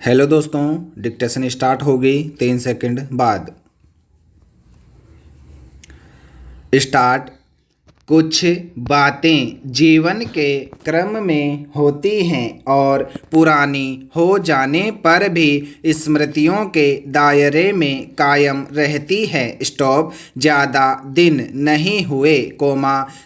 Hello दोस्तों, dictation start हो गई 3 सेकंड बाद। स्टार्ट। कुछ बातें जीवन के क्रम में होती हैं और पुरानी हो जाने पर भी स्मृतियों के दायरे में कायम रहती है। स्टॉप। ज़्यादा दिन नहीं हुए,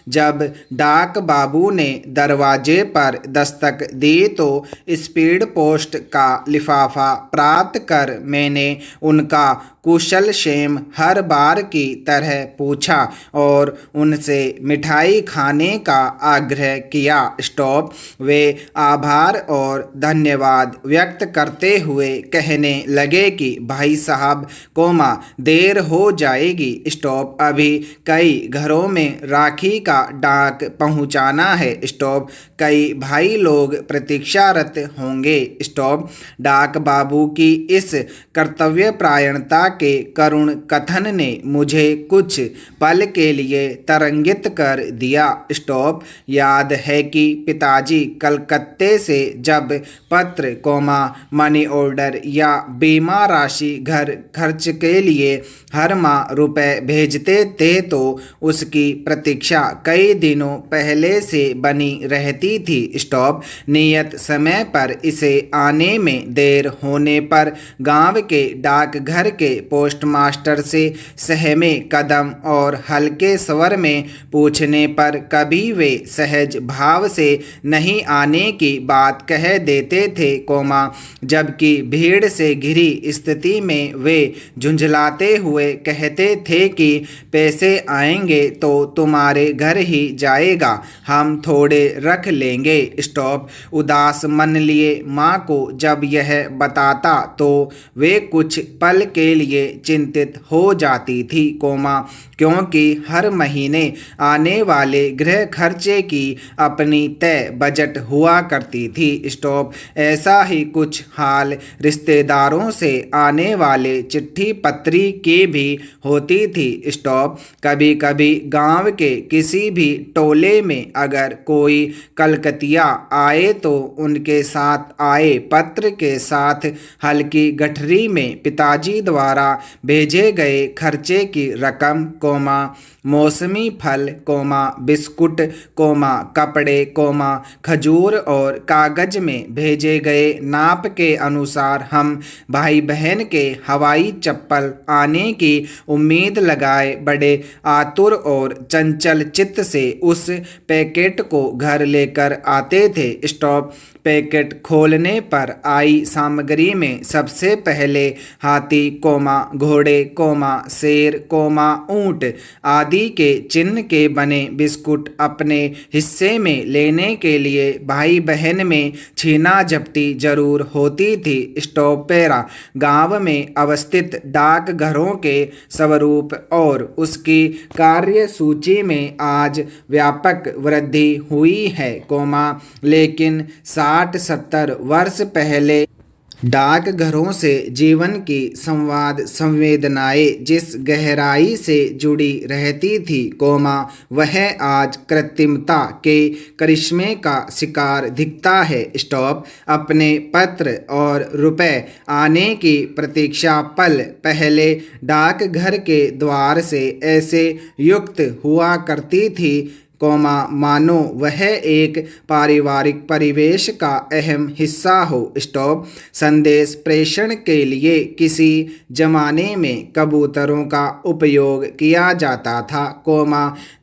जब डाक बाबू ने दरवाजे पर दस्तक दी तो स्पीड पोस्ट का लिफाफा प्राप्त कर मैंने उनका कुशल क्षेम हर बार की तरह पूछा और उनसे मिठाई खाने का आग्रह किया। स्टॉप। वे आभार और धन्यवाद व्यक्त करते हुए कहने लगे कि भाई साहब, देर हो जाएगी। स्टॉप। अभी कई घरों में राखी का डाक पहुंचाना है। स्टॉप। कई भाई लोग प्रतीक्षारत होंगे। स्टॉप। डाक बाबू की इस कर्तव्यपरायणता के करुण कथन ने मुझे कुछ पल के लिए तरंगित कर दिया। स्टॉप। याद है कि पिताजी कलकत्ते से जब पत्र, मनी ऑर्डर या बीमा राशि घर खर्च के लिए हर माह रुपए भेजते थे तो उसकी प्रतीक्षा कई दिनों पहले से बनी रहती थी। स्टॉप। नियत समय पर इसे आने में देर होने पर गांव के डाकघर के पोस्टमास्टर से सहमे कदम और हल्के स्वर में पूछने पर कभी वे सहज भाव से नहीं आने की बात कह देते थे, जबकि भीड़ से घिरी स्थिति में वे झुंझलाते हुए कहते थे कि पैसे आएंगे तो तुम्हारे घर ही जाएगा, हम थोड़े रख लेंगे। स्टॉप। उदास मन लिए माँ को जब यह बताता तो वे कुछ पल के लिए चिंतित हो जाती थी, क्योंकि हर महीने आने वाले गृह खर्चे की अपनी तय बजट हुआ करती थी। स्टॉप। ऐसा ही कुछ हाल रिश्तेदारों से आने वाले चिट्ठी पत्री की भी होती थी। स्टॉप। कभी कभी गांव के किसी भी टोले में अगर कोई कलकतिया आए तो उनके साथ आए पत्र के साथ हल्की गठरी में पिताजी द्वारा भेजे गए खर्चे की रकम, मौसमी फल, बिस्कुट, कपड़े, खजूर और कागज में भेजे गए नाप के अनुसार हम भाई बहन के हवाई चप्पल आने की उम्मीद लगाए बड़े आतुर और चंचल चित्त से उस पैकेट को घर लेकर आते थे। स्टॉप। पैकेट खोलने पर आई सामग्री में सबसे पहले हाथी, घोड़े, शेर, ऊंट आदि के चिन्ह के बने बिस्कुट अपने हिस्से में लेने के लिए भाई बहन में छीना झपटी जरूर होती थी। स्टॉप। पैरा। गांव में अवस्थित डाकघरों के स्वरूप और उसकी कार्य सूची में आज व्यापक वृद्धि हुई है, लेकिन 60-70 वर्ष पहले डाकघरों से जीवन की संवेदनाएं जिस गहराई से जुड़ी रहती थी, वह आज कृत्रिमता के करिश्मे का शिकार दिखता है। स्टॉप। अपने पत्र और रुपए आने की प्रतीक्षा पल पहले डाकघर के द्वार से ऐसे युक्त हुआ करती थी, मानो वह एक पारिवारिक परिवेश का अहम हिस्सा हो। स्टॉप। संदेश प्रेषण के लिए किसी जमाने में कबूतरों का उपयोग किया जाता था,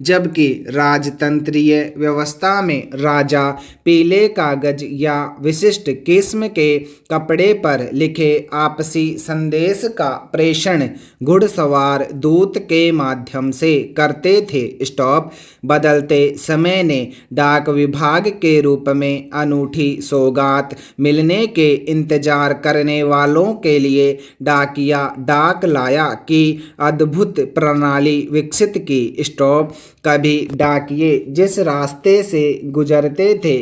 जबकि राजतंत्रीय व्यवस्था में राजा पीले कागज या विशिष्ट किस्म के कपड़े पर लिखे आपसी संदेश का प्रेषण घुड़सवार दूत के माध्यम से करते थे। स्टॉप। बदलते समय ने डाक विभाग के रूप में अनूठी सौगात मिलने के इंतजार करने वालों के लिए डाकिया डाक लाया की अद्भुत प्रणाली विकसित की। स्टॉप। कभी डाकिये जिस रास्ते से गुजरते थे,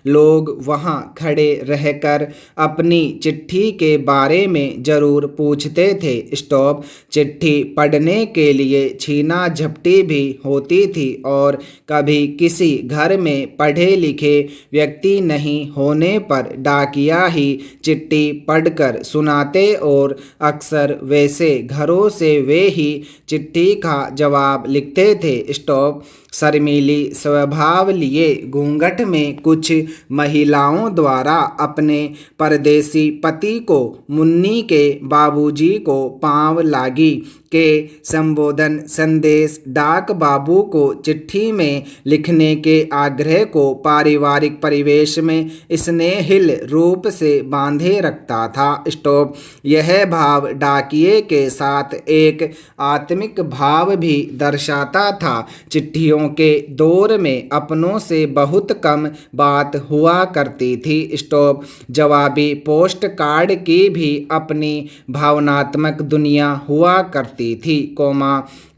लोग वहां खड़े रहकर अपनी चिट्ठी के बारे में जरूर पूछते थे। स्टॉप। चिट्ठी पढ़ने के लिए छीना झपटी भी होती थी और और कभी किसी घर में पढ़े लिखे व्यक्ति नहीं होने पर डाकिया ही चिट्ठी पढ़कर सुनाते और अक्सर वैसे घरों से वे ही चिट्ठी का जवाब लिखते थे। स्टॉप। शर्मीली स्वभाव लिए घूंघट में कुछ महिलाओं द्वारा अपने परदेसी पति को मुन्नी के बाबूजी को पाँव लागी के संबोधन संदेश डाक बाबू को चिट्ठी में लिखने के आग्रह को पारिवारिक परिवेश में स्नेहिल रूप से बांधे रखता था। स्टॉप। यह भाव डाकिये के साथ एक आत्मिक भाव भी दर्शाता था। चिट्ठियों के दौर में अपनों से बहुत कम बात हुआ करती थी। स्टॉप। जवाबी पोस्ट कार्ड की भी अपनी भावनात्मक दुनिया हुआ करती थी,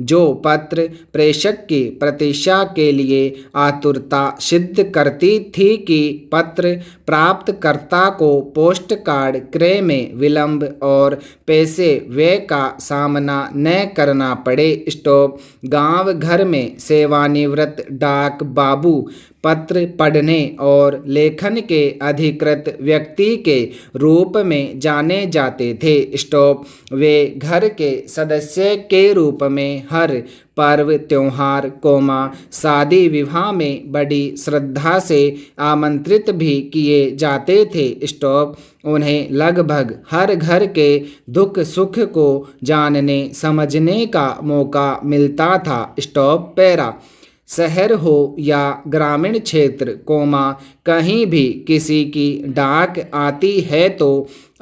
जो पत्र प्रेषक की प्रतीक्षा के लिए आतुरता सिद्ध करती थी कि पत्र प्राप्तकर्ता को पोस्ट कार्ड क्रय में विलंब और पैसे व्यय का सामना न करना पड़े। स्टॉप। गांव घर में सेवानिवृत्त डाक बाबू पत्र पढ़ने और लेखन के अधिकृत व्यक्ति के रूप में जाने जाते थे। स्टॉप। वे घर के सदस्य के रूप में हर पर्व त्योहार शादी विवाह में बड़ी श्रद्धा से आमंत्रित भी किए जाते थे। स्टॉप। उन्हें लगभग हर घर के दुख सुख को जानने समझने का मौका मिलता था। स्टॉप। पैरा। शहर हो या ग्रामीण क्षेत्र, कहीं भी किसी की डाक आती है तो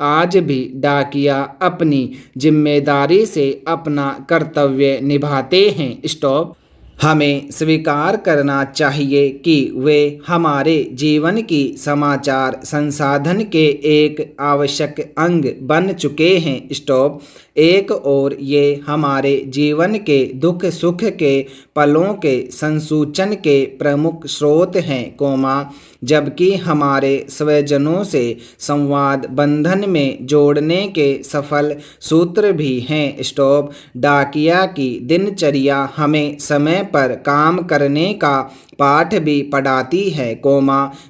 आज भी डाकिया अपनी जिम्मेदारी से अपना कर्तव्य निभाते हैं। स्टॉप। हमें स्वीकार करना चाहिए कि वे हमारे जीवन की समाचार संसाधन के एक आवश्यक अंग बन चुके हैं। स्टॉप। एक और ये हमारे जीवन के दुख सुख के पलों के संसूचन के प्रमुख स्रोत हैं, जबकि हमारे स्वजनों से संवाद बंधन में जोड़ने के सफल सूत्र भी हैं। स्टॉप। डाकिया की दिनचर्या हमें समय पर काम करने का पाठ भी पढ़ाती है,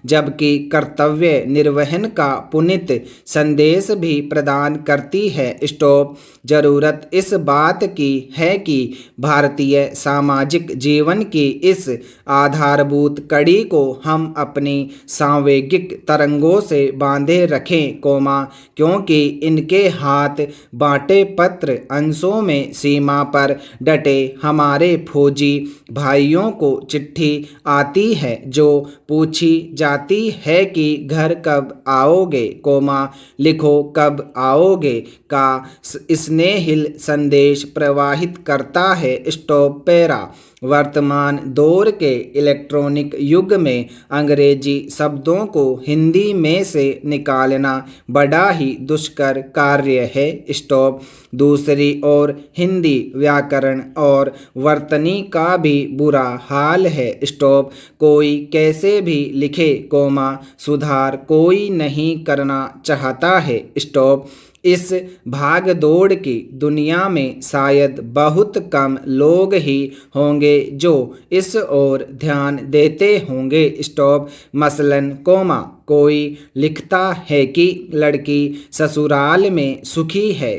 जबकि कर्तव्य निर्वहन का पुनीत संदेश भी प्रदान करती है। स्टॉप। जरूरत इस बात की है कि भारतीय सामाजिक जीवन की इस आधारभूत कड़ी को हम अपनी सांवेगिक तरंगों से बांधे रखें, क्योंकि इनके हाथ बाटे पत्र अंशों में सीमा पर डटे हमारे फौजी भाइयों को चिट्ठी आती है जो पूछी जाती है कि घर कब आओगे, लिखो कब आओगे का स्नेहिल संदेश प्रवाहित करता है। स्टॉप। पैरा। वर्तमान दौर के इलेक्ट्रॉनिक युग में अंग्रेजी शब्दों को हिंदी में से निकालना बड़ा ही दुष्कर कार्य है। स्टॉप। दूसरी ओर हिंदी व्याकरण और वर्तनी का भी बुरा हाल है। स्टॉप। कोई कैसे भी लिखे, सुधार कोई नहीं करना चाहता है। स्टॉप। इस भाग दौड़ की दुनिया में शायद बहुत कम लोग ही होंगे जो इस ओर ध्यान देते होंगे। स्टॉप। मसलन, कोई लिखता है कि लड़की ससुराल में सुखी है,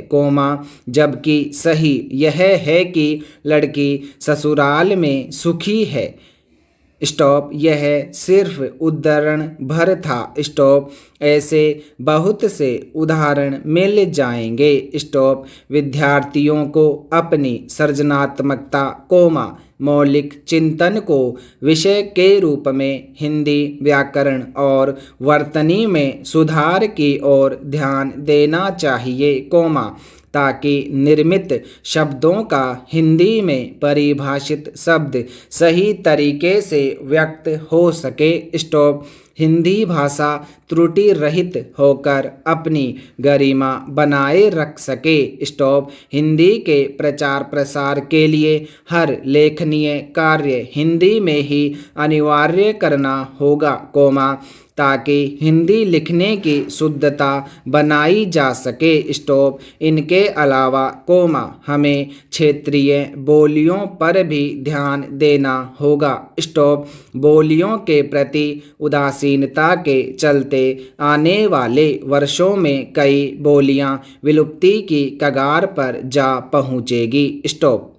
जबकि सही यह है कि लड़की ससुराल में सुखी है। स्टॉप। यह सिर्फ उदाहरण भर था। स्टॉप। ऐसे बहुत से उदाहरण मिल जाएंगे। स्टॉप। विद्यार्थियों को अपनी सृजनात्मकता, मौलिक चिंतन को विषय के रूप में हिंदी व्याकरण और वर्तनी में सुधार की ओर ध्यान देना चाहिए, ताकि निर्मित शब्दों का हिंदी में परिभाषित शब्द सही तरीके से व्यक्त हो सके। स्टॉप। हिंदी भाषा त्रुटि रहित होकर अपनी गरिमा बनाए रख सके। स्टॉप। हिंदी के प्रचार प्रसार के लिए हर लेखनीय कार्य हिंदी में ही अनिवार्य करना होगा, ताकि हिंदी लिखने की शुद्धता बनाई जा सके। स्टॉप। इनके अलावा कोमा हमें क्षेत्रीय बोलियों पर भी ध्यान देना होगा। स्टॉप। बोलियों के प्रति उदासीनता के चलते आने वाले वर्षों में कई बोलियां विलुप्ति की कगार पर जा पहुंचेगी। स्टॉप।